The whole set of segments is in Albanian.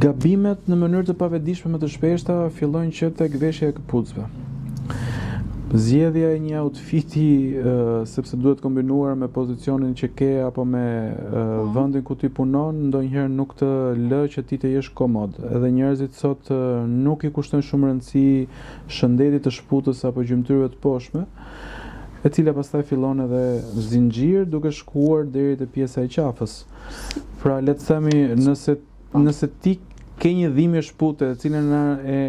Gabimet në mënyrë të pavetëdijshme më të shpeshta fillojnë që tek veshja e këpucëve. Zgjedhja e një outfiti sepse duhet kombinuar me pozicionin që ke apo me vendin ku ti punon, ndonjëherë nuk të lë që ti të jesh komod. Edhe njerëzit sot nuk i kushtojnë shumë rëndësi shëndetit të shputës apo gjymtyrëve të poshtme, e cila pastaj fillon edhe zinxhir duke shkuar deri te pjesa e qafës. Pra le të themi nëse ti ke një dhimbje shpute e cilën e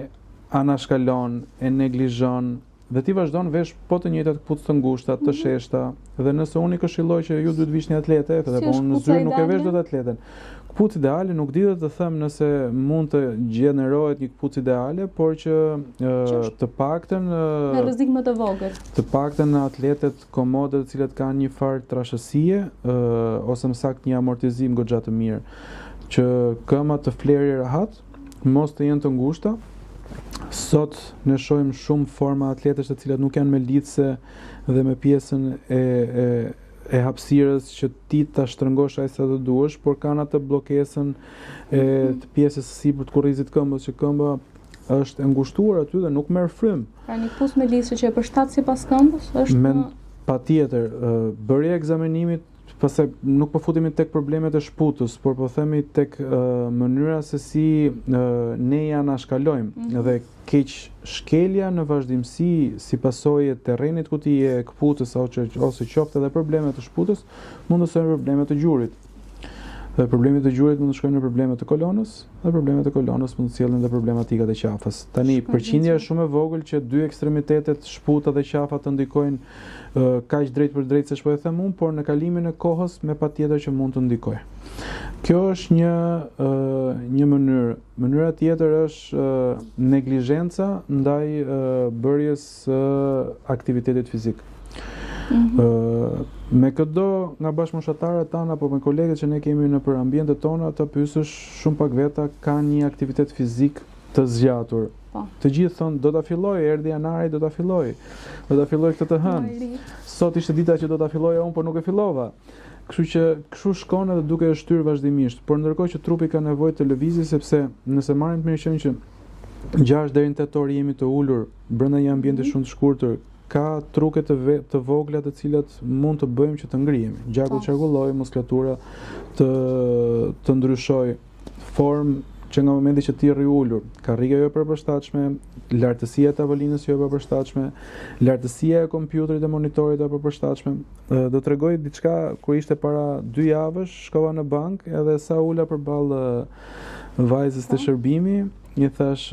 anashkalon, e neglizhon, dhe ti vazhdon vesh po të njëjtat këpucë të ngushta, të sheshta, dhe nëse unë i këshilloj që ju duhet vishni atlete, edhe po unë në zyrë nuk e vesh dot atleten. Këpucë ideale nuk di të them nëse mund të gjenerohet një këpucë ideale, por që të paktën me rrezik më të vogël. Të paktën atletet komode të cilët kanë një farë trashësie ose më saktë një amortizim goxha të mirë, që këmbët të flerë rahat, mos të jenë të ngushta. Sot ne shohim shumë forma atletesh të cilat nuk janë me lidhse dhe me pjesën e hapësirës që ti ta shtrëngosh aq sa të duash, por kanë atë bllokesën e të pjesës së sipërt të kurrizit këmbës, që këmba është e ngushtuar aty dhe nuk merr frym. Pra një këpucë me lidhse që e përshtat sipas këmbës është patjetër bërja e ekzaminimit. Pastaj nuk po futemi tek problemet e shputës, por po themi tek mënyra se si ne ja anashkalojmë dhe keq shkelja në vazhdimsi si pasojë e terrenit ku ti je, këpucës ose qoftë edhe probleme të shputës, mund të shkojnë probleme të gjurit. Dhe problemet e gjurit mund të shkojnë në probleme të kolonës, dhe problemet e kolonës mund të sjellin edhe problematikat e qafës. Tani përqindja është shumë e vogël që dy ekstremitetet, shputa dhe qafa, të ndikojnë kaq drejt për drejt se ç'po e them unë, por në kalimin e kohës me patjetër që mund të ndikojë. Kjo është një mënyrë. Mënyra tjetër është neglizhenca ndaj bërjes së aktivitetit fizik. Me këdo nga bashkëmoshatarët tanë apo me kolegët që ne kemi në për ambientet tona, ata pyesësh shumë pak veta kanë një aktivitet fizik të zgjatur. Të gjithë thonë do ta filloj, erdhi janari, do ta filloj këtë të hënë. Sot ishte dita që do ta filloja unë, por nuk e fillova. Kështu që kështu shkon edhe duke e shtyr vazhdimisht. Por ndërkohë që trupi ka nevojë të lëvizë, sepse nëse marrim të mirë qenë që 6 deri në 8 orë jemi të ulur brenda një ambienti shumë të shkurtër, ka truke të vogla të cilat mund të bëjmë që të ngrihemi. Gjaku të çarkullojë, muskulatura të ndryshojë, formë që nga momenti që ti rri ulur, karrika jo e përshtatshme, lartësia e tavolinës jo e përshtatshme, lartësia e kompjuterit dhe monitorit jo e përshtatshme. Do t'rregoj diçka kur ishte para 2 javësh, shkova në bank edhe sa ula përballë vajzës të shërbimi, i thash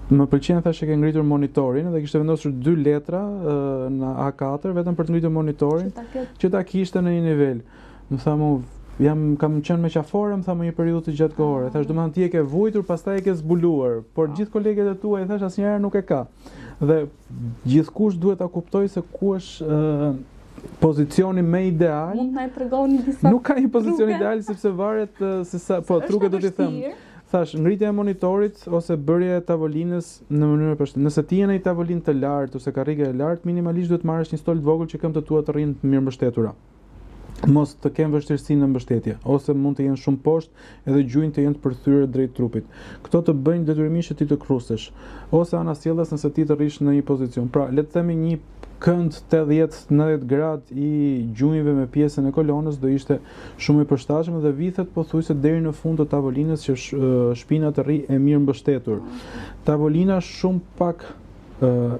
më pëlqen, thash, që ke ngritur monitorin dhe kishte vendosur 2 letra në A4 vetëm për të ngritur monitorin që ta kishte në një nivel. Më tha kam qenë me qafore, më tha, më një periudhë të gjatë kohore. Thash, domethënë ti e ke vujtur, pastaj e ke zbuluar, por gjithë kolegët e tuaj, thash, asnjëherë nuk e ka. Dhe gjithkush duhet ta kuptojë se ku është pozicioni më ideal. Mund na e tregoni disa? Nuk ka një pozicion ideal sepse varet se sa, po truke do t'i them. Thash, ngritja e monitorit ose bërja e tavolinës në mënyrë përshtatshme. Nëse ti je në një tavolinë të lartë ose karrige e lartë, minimalisht duhet marrësh një stol të vogël që këmbët tua të rrinë mirë mbështetura. Mos të kemë vështirësi në mbështetje, ose mund të jenë shumë poshtë edhe gjunjë të jenë të përthyer drejt trupit. Këto të bëjnë detyrimisht që ti të krusesh, ose anasjellës nëse ti të rrish në një pozicion. Pra, le të themi një kënd 80-90 gradë i gjunjëve me pjesën e kolonës do ishte shumë i përshtatshëm dhe vithet pothuajse deri në fund të tavolinës që shpina të rri e mirë mbështetur. Tavolina shumë pak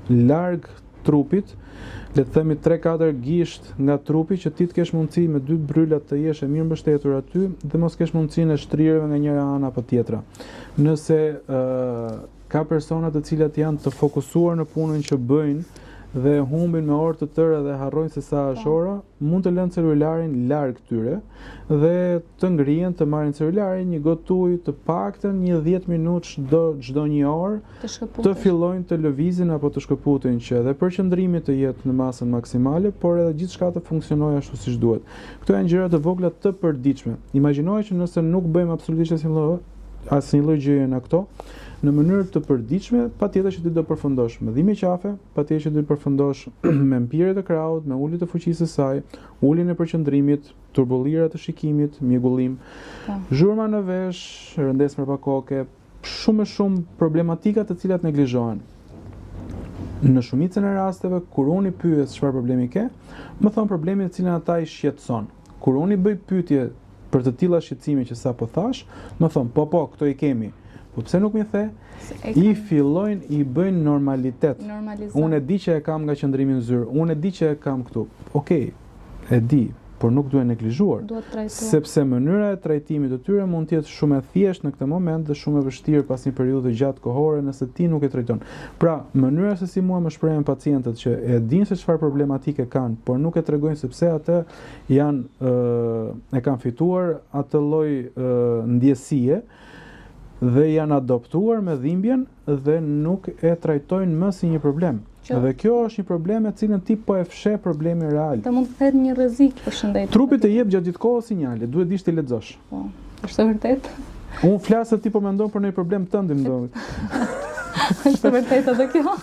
larg trupit, le të themi 3-4 gisht nga trupi, që ti të kesh mundësi me 2 brylat të jesh e mirë mbështetur aty dhe mos kesh mundësinë e shtrirëve nga njëra ana apo tjetra. Nëse ka persona të cilat janë të fokusuar në punën që bëjnë dhe humbin me orë të tëra dhe harrojnë se sa është ora, mund të lënë celularin larg tyre dhe të ngrihen, të marrin celularin, një gotë ujë, të paktën një 10 minutë çdo një orë, të fillojnë të lëvizin apo të shkëputen, që edhe përqendrimi të jetë në masën maksimale, por edhe gjithçka të funksionojë ashtu siç duhet. Këto janë gjëra të vogla të përditshme. Imagjinoje që nëse nuk bëjmë absolutisht asnjë asnjë lloj gjëje në këto, në mënyrë të përditshme, patjetër që ti do përfundosh me dhimbje qafe, patjetër që ti do përfundosh me mpirje të krahut, me ulje të fuqisë së saj, uljen e përqendrimit, turbullira të shikimit, mjegullim, zhurma në vesh, rëndesë mbrapa shumë problematika të cilat neglizhohen. Në shumicën e rasteve, kur unë i pyes çfarë problemi ke, më thon problemin të cilin ata i shqetëson. Kur unë i bëj pyetje për të tilla shqetësime që sapo thash, më thon po, këto i kemi. Po pse nuk mi the? I fillojnë i bëjnë normalitet. Unë e di që e kam nga qëndrimi në zyrë, unë e di që e kam këtu. Okej, e di, por nuk duhet neglizhuar. Sepse mënyra e trajtimit të tyre mund të jetë shumë e thjeshtë në këtë moment dhe shumë e vështirë pas një periudhe gjatë kohore nëse ti nuk e trajton. Pra, mënyra se si mua më shprehen pacientët që e dinë se çfarë problematike kanë, por nuk e tregojnë sepse atë janë e kanë fituar atë lloj ndjesie dhe janë adoptuar me dhimbjen dhe nuk e trajtojnë më si një problem. Dhe kjo është një problem e cilën ti po e fsheh problemin real. Të mund të ketë një rrezik për shëndetin. Trupi të jep gjatë gjithë kohës sinjale, duhet dish ti lexosh. Po, është e vërtet. Unë flas se ti po mendon për një problem tënd, më ndodh. Është e vërtet edhe kjo.